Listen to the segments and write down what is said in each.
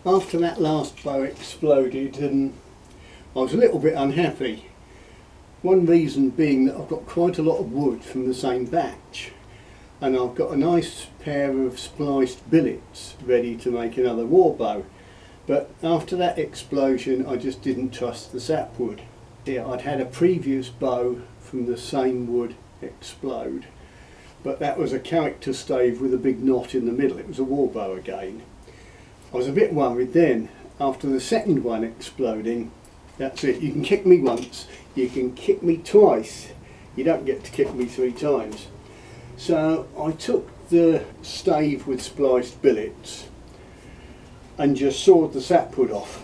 After that last bow exploded, and I was a little bit unhappy. One reason being that I've got quite a lot of wood from the same batch, and I've got a nice pair of spliced billets ready to make another warbow. But after that explosion I just didn't trust the sapwood. Yeah, I'd had a previous bow from the same wood explode, but that was a character stave with a big knot in the middle. It was a warbow again. I was a bit worried then. After the second one exploding, that's it. You can kick me once, you can kick me twice. You don't get to kick me 3 times. So I took the stave with spliced billets and just sawed the sapwood off.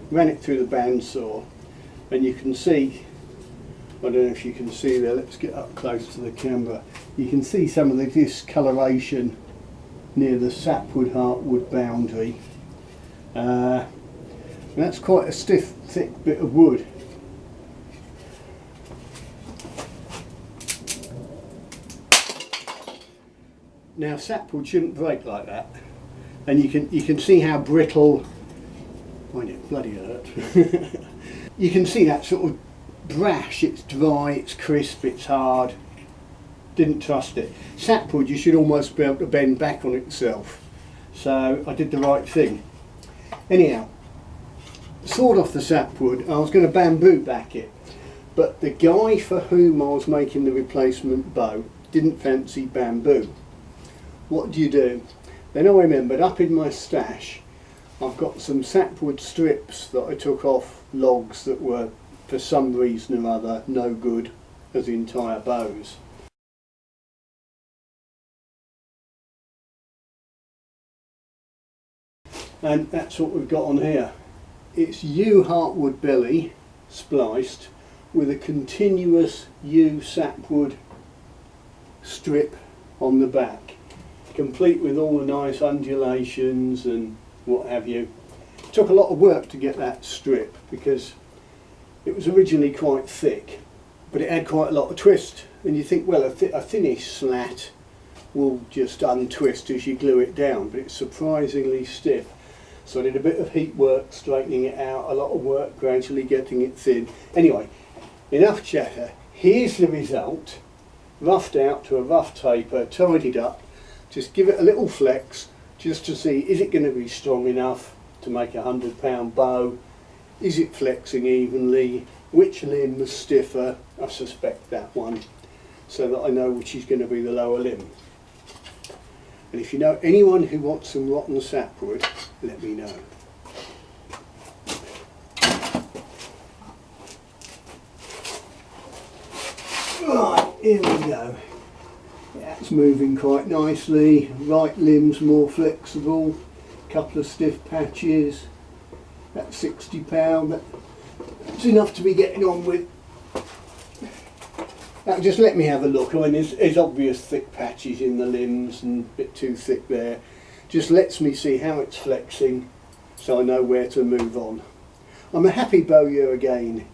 Ran it through the bandsaw, and you can see, I don't know if you can see there, let's get up close to the camera. You can see some of the discoloration near the sapwood heartwood boundary. And that's quite a stiff, thick bit of wood. Now sapwood shouldn't break like that, and you can see how brittle. Find it bloody hurt. You can see that sort of brash. It's dry, it's crisp, it's hard. Didn't trust it. Sapwood, you should almost be able to bend back on itself. So I did the right thing. Anyhow, sawed off the sapwood. I was going to bamboo back it, but the guy for whom I was making the replacement bow didn't fancy bamboo. What do? Then I remembered up in my stash I've got some sapwood strips that I took off logs that were for some reason or other no good as entire bows. And that's what we've got on here. It's yew heartwood belly spliced with a continuous yew sapwood strip on the back, complete with all the nice undulations and what have you. It took a lot of work to get that strip because it was originally quite thick, but it had quite a lot of twist, and you think, well, a thinnish slat will just untwist as you glue it down, but it's surprisingly stiff. So I did a bit of heat work straightening it out, a lot of work gradually getting it thin. Anyway, enough chatter. Here's the result, roughed out to a rough taper, tidied up. Just give it a little flex just to see, is it going to be strong enough to make a £100 bow? Is it flexing evenly? Which limb is stiffer? I suspect that one, so that I know which is going to be the lower limb. And if you know anyone who wants some rotten sapwood, let me know. Right, here we go. That's moving quite nicely. Right limb's more flexible. Couple of stiff patches. That's £60. That's enough to be getting on with. Now just let me have a look. I mean, there's obvious thick patches in the limbs and a bit too thick there. Just lets me see how it's flexing, so I know where to move on. I'm a happy bowyer again.